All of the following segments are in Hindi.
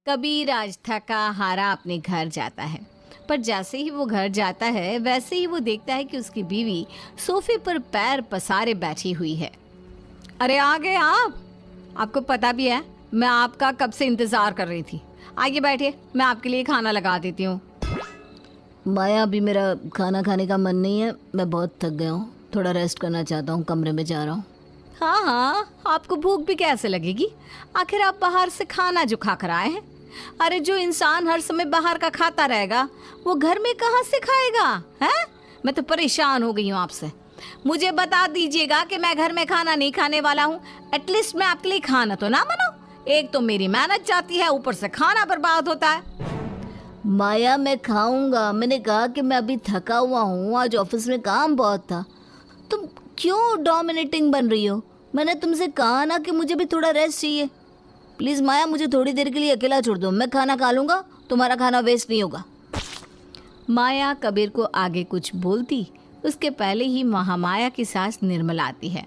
कबीर आज थका हारा अपने घर जाता है। पर जैसे ही वो घर जाता है वैसे ही वो देखता है कि उसकी बीवी सोफे पर पैर पसारे बैठी हुई है। अरे आ गए आप? आपको पता भी है मैं आपका कब से इंतजार कर रही थी। आइए बैठिए, मैं आपके लिए खाना लगा देती हूँ। माया, अभी मेरा खाना खाने का मन नहीं है, मैं बहुत थक गया हूँ, थोड़ा रेस्ट करना चाहता हूँ, कमरे में जा रहा हूँ। हाँ हाँ, आपको भूख भी कैसे लगेगी? आखिर आप बाहर से खाना जो खा कर आए हैं। अरे जो इंसान हर समय बाहर का खाता रहेगा वो घर में कहाँ से खाएगा? हैं? मैं तो परेशान हो गई हूँ आपसे। मुझे बता दीजिएगा कि मैं घर में खाना नहीं खाने वाला हूँ। एटलीस्ट मैं आपके लिए खाना तो ना बनाऊं। एक तो मेरी मेहनत जाती है, ऊपर से खाना बर्बाद होता है। माया, मैं खाऊंगा, मैंने कहा कि मैं अभी थका हुआ हूँ, आज ऑफिस में काम बहुत था। तुम क्यों डोमिनेटिंग बन रही हो? मैंने तुमसे कहा ना कि मुझे भी थोड़ा रेस्ट चाहिए। प्लीज़ माया, मुझे थोड़ी देर के लिए अकेला छोड़ दो, मैं खाना खा लूँगा, तुम्हारा खाना वेस्ट नहीं होगा। माया कबीर को आगे कुछ बोलती उसके पहले ही महामाया की सास निर्मला आती है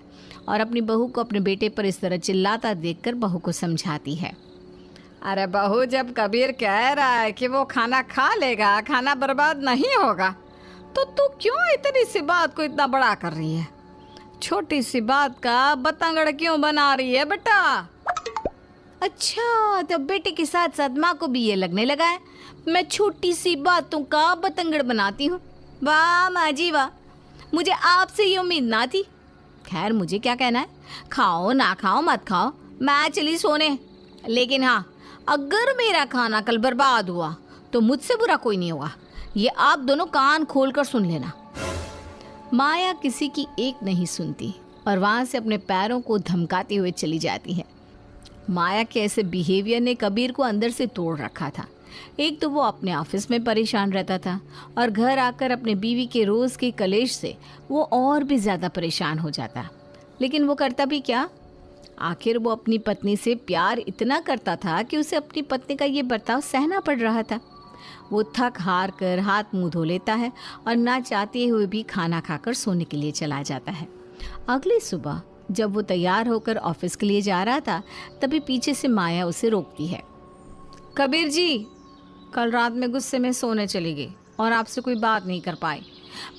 और अपनी बहू को अपने बेटे पर इस तरह चिल्लाता देखकर बहू को समझाती है। अरे बहू, जब कबीर कह रहा है कि वो खाना खा लेगा, खाना बर्बाद नहीं होगा, तो तू क्यों इतनी सी बात को इतना बड़ा कर रही है? छोटी सी बात का बतंगड़ क्यों बना रही है बेटा? अच्छा, तो बेटे के साथ साथ माँ को भी ये लगने लगा है मैं छोटी सी बातों का बतंगड़ बनाती हूँ। वाह माँ जी वाह, मुझे आपसे ये उम्मीद ना थी। खैर, मुझे क्या कहना है, खाओ ना खाओ मत खाओ, मैं चली सोने। लेकिन हाँ, अगर मेरा खाना कल बर्बाद हुआ तो मुझसे बुरा कोई नहीं होगा, ये आप दोनों कान खोल कर सुन लेना। माया किसी की एक नहीं सुनती और वहाँ से अपने पैरों को धमकाते हुए चली जाती है। माया के ऐसे बिहेवियर ने कबीर को अंदर से तोड़ रखा था। एक तो वो अपने ऑफिस में परेशान रहता था और घर आकर अपने बीवी के रोज़ के कलेश से वो और भी ज़्यादा परेशान हो जाता। लेकिन वो करता भी क्या? आखिर वो अपनी पत्नी से प्यार इतना करता था कि उसे अपनी पत्नी का ये बर्ताव सहना पड़ रहा था। वो थक हार कर हाथ मुंह धो लेता है और ना चाहते हुए भी खाना खाकर सोने के लिए चला जाता है। अगली सुबह जब वो तैयार होकर ऑफिस के लिए जा रहा था तभी पीछे से माया उसे रोकती है। कबीर जी, कल रात में गुस्से में सोने चली गई और आपसे कोई बात नहीं कर पाई,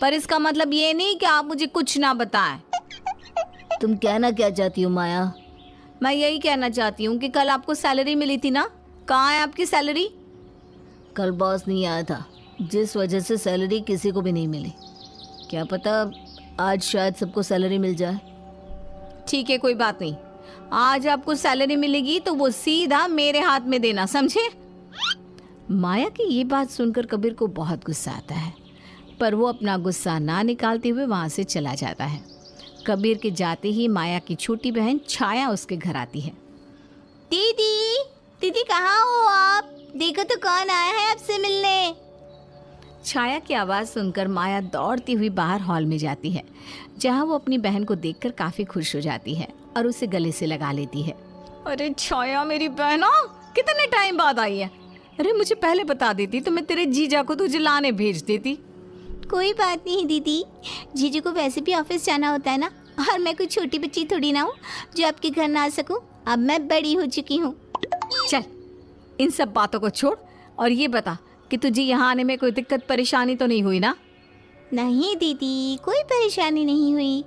पर इसका मतलब ये नहीं कि आप मुझे कुछ ना बताएं। तुम कहना क्या चाहती हो माया? मैं यही कहना चाहती हूँ कि कल आपको सैलरी मिली थी ना, कहाँ है आपकी सैलरी? कल बॉस नहीं आया था, जिस वजह से सैलरी किसी को भी नहीं मिली। क्या पता आज शायद सबको सैलरी मिल जाए। ठीक है, कोई बात नहीं, आज आपको सैलरी मिलेगी तो वो सीधा मेरे हाथ में देना, समझे? माया की ये बात सुनकर कबीर को बहुत गुस्सा आता है, पर वो अपना गुस्सा ना निकालते हुए वहाँ से चला जाता है। कबीर के जाते ही माया की छोटी बहन छाया उसके घर आती है। दीदी, दीदी कहाँ हो आप? देखो तो कौन आया है आपसे मिलने। छाया की आवाज़ सुनकर माया दौड़ती हुई बाहर हॉल में जाती है, जहाँ वो अपनी बहन को देखकर काफ़ी खुश हो जाती है और उसे गले से लगा लेती है। अरे छाया, मेरी बहन कितने टाइम बाद आई है। अरे मुझे पहले बता देती तो मैं तेरे जीजा को तुझे लाने भेज देती। कोई बात नहीं दीदी, जीजू को वैसे भी ऑफिस जाना होता है ना, और मैं कोई छोटी बच्ची थोड़ी ना हूँ जो आपके घर ना आ सकूँ। अब मैं बड़ी हो चुकी हूँ। चल, इन सब बातों को छोड़ और ये बता कि तुझे यहाँ आने में कोई दिक्कत परेशानी तो नहीं हुई ना? नहीं दीदी, कोई परेशानी नहीं हुई।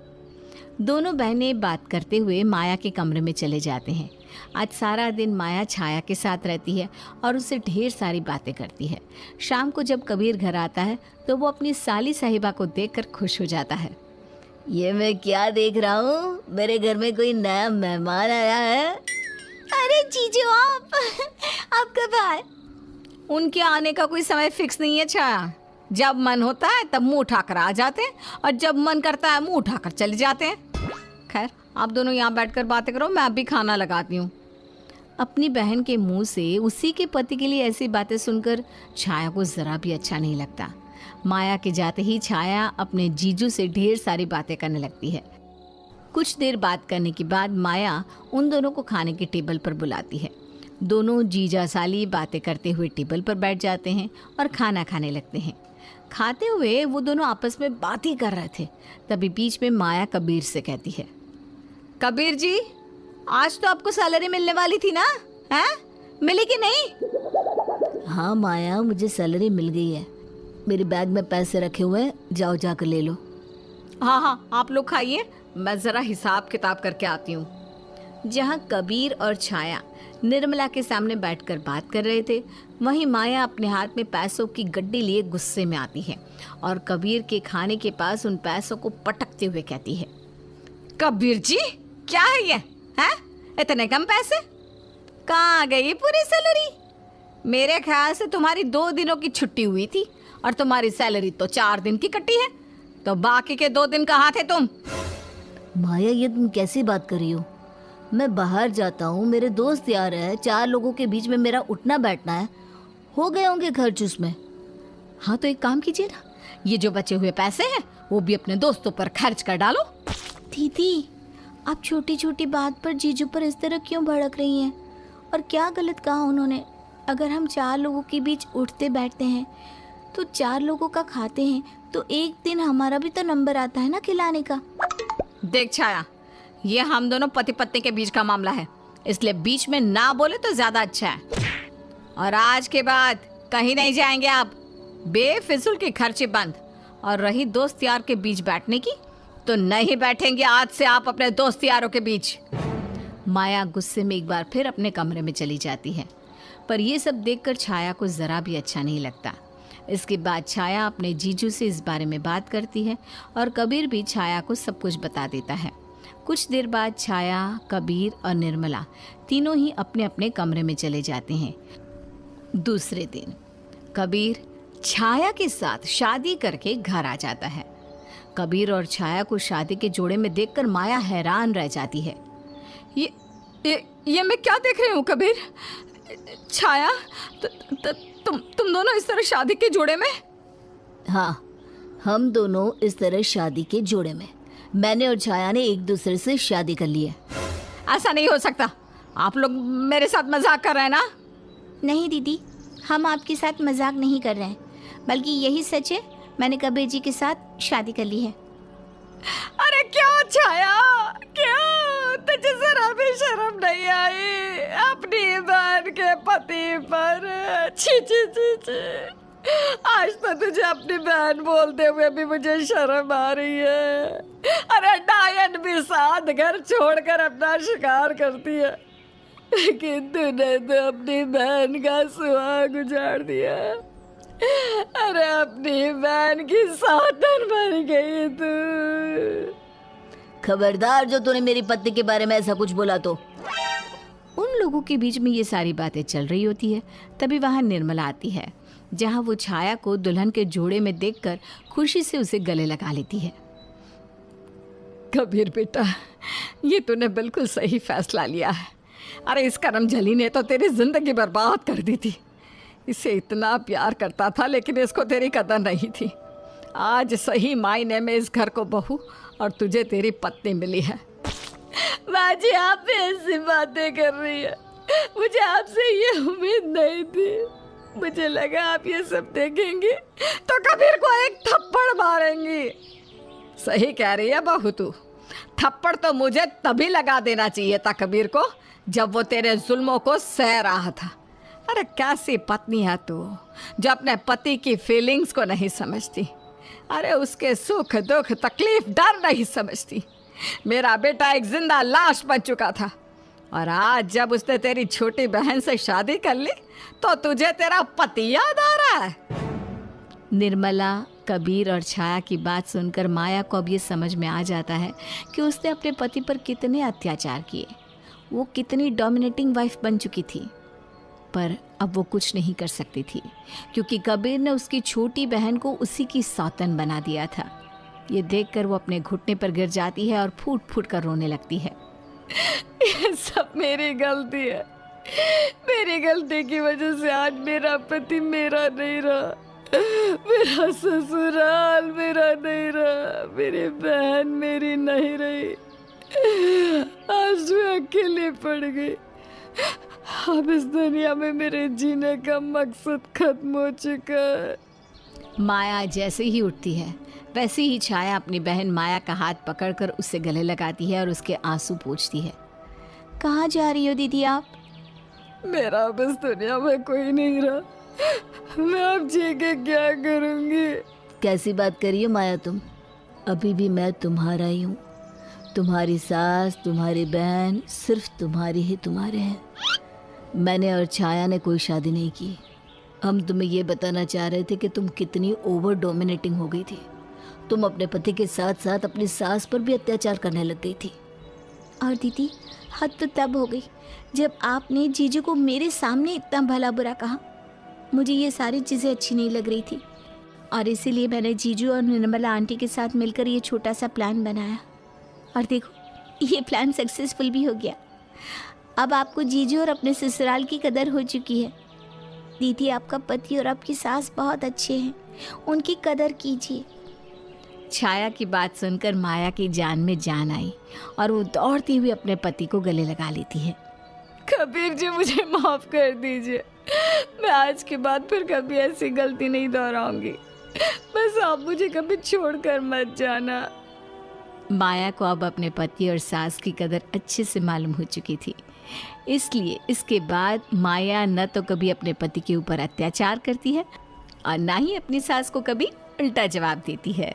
दोनों बहनें बात करते हुए माया के कमरे में चले जाते हैं। आज सारा दिन माया छाया के साथ रहती है और उससे ढेर सारी बातें करती है। शाम को जब कबीर घर आता है तो वो अपनी साली साहिबा को देखकर खुश हो जाता है। ये मैं क्या देख रहा हूँ? मेरे घर में कोई नया मेहमान आया है। अरे जीजू, आप कब आए? उनके आने का कोई समय फिक्स नहीं है छाया। जब मन होता है तब मुंह उठाकर आ जाते हैं और जब मन करता है मुंह उठाकर चले जाते हैं। खैर, आप दोनों यहाँ बैठकर बातें करो, मैं अभी खाना लगाती हूँ। अपनी बहन के मुंह से उसी के पति के लिए ऐसी बातें सुनकर छाया को ज़रा भी अच्छा नहीं लगता। माया के जाते ही छाया अपने जीजू से ढेर सारी बातें करने लगती है। कुछ देर बात करने के बाद माया उन दोनों को खाने के टेबल पर बुलाती है। दोनों जीजा साली बातें करते हुए टेबल पर बैठ जाते हैं और खाना खाने लगते हैं। खाते हुए वो दोनों आपस में बात ही कर रहे थे, तभी बीच में माया कबीर से कहती है, कबीर जी, आज तो आपको सैलरी मिलने वाली थी ना? हैं? मिली कि नहीं? हाँ माया, मुझे सैलरी मिल गई है। मेरे बैग में पैसे रखे हुए हैं, जाओ जाकर ले लो। हाँ हाँ, आप लोग खाइए, मैं ज़रा हिसाब किताब करके आती हूँ। जहाँ कबीर और छाया निर्मला के सामने बैठकर बात कर रहे थे, वहीं माया अपने हाथ में पैसों की गड्डी लिए गुस्से में आती है और कबीर के खाने के पास उन पैसों को पटकते हुए कहती है, कबीर जी क्या है ये? हैं? इतने कम पैसे? कहाँ गई पूरी सैलरी? मेरे ख्याल से तुम्हारी 2 दिनों की छुट्टी हुई थी और तुम्हारी सैलरी तो 4 दिन की कटी है, तो बाकी के 2 दिन कहाँ थे तुम? माया, ये तुम कैसी बात कर रही हो? मैं बाहर जाता हूँ, मेरे दोस्त यार है, 4 लोगों के बीच में मेरा उठना बैठना है, हो गए होंगे खर्च उसमें। हाँ तो एक काम कीजिए ना, ये जो बचे हुए पैसे हैं वो भी अपने दोस्तों पर खर्च कर डालो। दीदी, आप छोटी छोटी बात पर जीजू पर इस तरह क्यों भड़क रही हैं? और क्या गलत कहा उन्होंने? अगर हम 4 लोगों के बीच उठते बैठते हैं तो 4 लोगों का खाते हैं, तो एक दिन हमारा भी तो नंबर आता है ना खिलाने का। देख छाया, ये हम दोनों पति पत्नी के बीच का मामला है, इसलिए बीच में ना बोले तो ज्यादा अच्छा है। और आज के बाद कहीं नहीं जाएंगे आप, बेफिजूल की खर्चे बंद। और रही दोस्त यार के बीच बैठने की, तो नहीं बैठेंगे आज से आप अपने दोस्त यारों के बीच। माया गुस्से में एक बार फिर अपने कमरे में चली जाती है, पर यह सब देखकर छाया को जरा भी अच्छा नहीं लगता। इसके बाद छाया अपने जीजू से इस बारे में बात करती है और कबीर भी छाया को सब कुछ बता देता है। कुछ देर बाद छाया, कबीर और निर्मला तीनों ही अपने अपने कमरे में चले जाते हैं। दूसरे दिन कबीर छाया के साथ शादी करके घर आ जाता है। कबीर और छाया को शादी के जोड़े में देखकर माया हैरान रह जाती है। ये मैं क्या देख रही हूँ कबीर? छाया, तुम दोनों इस तरह शादी के जोड़े में? हाँ, हम दोनों इस तरह शादी के जोड़े में। मैंने और छाया ने एक दूसरे से शादी कर ली है। ऐसा नहीं हो सकता, आप लोग मेरे साथ मजाक कर रहे हैं ना? नहीं दीदी, हम आपके साथ मजाक नहीं कर रहे हैं, बल्कि यही सच है, मैंने कबीर जी के साथ शादी कर ली है। अरे क्यों छाया, क्यों? तुझे जरा भी शर्म नहीं आई अपनी बहन के पति पर? छी छी छी छी, आज तो तुझे अपनी बहन बोलते हुए भी मुझे शर्म आ रही है। अरे डायन भी साथ घर छोड़कर अपना शिकार करती है, लेकिन तूने तो अपनी बहन का सुहाग उजाड़ दिया। अरे अपनी बहन की सौतन बन गई तू। खबरदार जो तूने मेरी पत्नी के बारे में ऐसा कुछ बोला तो। उन लोगों के बीच में ये सारी बातें चल रही होती है, तभी वहाँ निर्मला आती है, जहाँ वो छाया को दुल्हन के जोड़े में देखकर खुशी से उसे गले लगा लेती है। कबीर बेटा, ये तूने बिल्कुल सही फैसला लिया है। अरे इस करमजली ने तो तेरी जिंदगी बर्बाद कर दी थी। इसे इतना प्यार करता था, लेकिन इसको तेरी कदर नहीं थी। आज सही मायने में इस घर को बहू और तुझे तेरी पत्नी मिली है। माँ जी, आप ऐसी बातें कर रही है, मुझे आपसे ये उम्मीद नहीं थी। मुझे लगा आप ये सब देखेंगे तो कबीर को एक थप्पड़ मारेंगी। सही कह रही है बहू तू, थप्पड़ तो मुझे तभी लगा देना चाहिए था कबीर को, जब वो तेरे जुल्मों को सह रहा था। अरे कैसी पत्नी है तू, जो अपने पति की फीलिंग्स को नहीं समझती। अरे उसके सुख दुख तकलीफ डर नहीं समझती। मेरा बेटा एक जिंदा लाश बन चुका था, और आज जब उसने तेरी छोटी बहन से शादी कर ली तो तुझे तेरा पति याद आ रहा है। निर्मला, कबीर और छाया की बात सुनकर माया को अब ये समझ में आ जाता है कि उसने अपने पति पर कितने अत्याचार किए। वो कितनी डोमिनेटिंग वाइफ बन चुकी थी, पर अब वो कुछ नहीं कर सकती थी, क्योंकि कबीर ने उसकी छोटी बहन को उसी की सौतन बना दिया था। ये देखकर वो अपने घुटने पर गिर जाती है और फूट फूट कर रोने लगती है। ये सब मेरी गलती है। मेरी गलती की वजह से आज मेरा पति मेरा नहीं रहा, मेरा ससुराल मेरा नहीं रहा, मेरी बहन मेरी नहीं रही। आज मैं अकेली पड़ गई। अब इस दुनिया में मेरे जीने का मकसद खत्म हो चुका है। माया जैसे ही उठती है, वैसे ही छाया अपनी बहन माया का हाथ पकड़कर उससे गले लगाती है और उसके आंसू पोंछती है। कहाँ जा रही हो दीदी आप? मेरा अब इस दुनिया में कोई नहीं रहा। मैं अब जी के क्या करूंगी? कैसी बात करिए माया तुम? अभी भी मैं तुम्हारा ही हूँ। तुम्हारी सास, तुम्हारी बहन, सिर्फ तुम्हारी ही तुम्हारे हैं। मैंने और छाया ने कोई शादी नहीं की। हम तुम्हें ये बताना चाह रहे थे कि तुम कितनी ओवर डोमिनेटिंग हो गई थी। तुम अपने पति के साथ साथ अपनी सास पर भी अत्याचार करने लग गई थी। और दीदी, हद तो तब हो गई जब आपने जीजू को मेरे सामने इतना भला बुरा कहा। मुझे ये सारी चीज़ें अच्छी नहीं लग रही थी और इसीलिए मैंने जीजू और निर्मला आंटी के साथ मिलकर ये छोटा सा प्लान बनाया। और देखो, ये प्लान सक्सेसफुल भी हो गया। अब आपको जीजू और अपने ससुराल की कदर हो चुकी है। दीदी, आपका पति और आपकी सास बहुत अच्छे हैं, उनकी कदर कीजिए। छाया की बात सुनकर माया की जान में जान आई और वो दौड़ती हुई अपने पति को गले लगा लेती है। कबीर जी, मुझे माफ़ कर दीजिए। मैं आज के बाद फिर कभी ऐसी गलती नहीं दोहराऊंगी। बस आप मुझे कभी छोड़कर मत जाना। माया को अब अपने पति और सास की कदर अच्छे से मालूम हो चुकी थी, इसलिए इसके बाद माया न तो कभी अपने पति के ऊपर अत्याचार करती है और ना ही अपनी सास को कभी उल्टा जवाब देती है।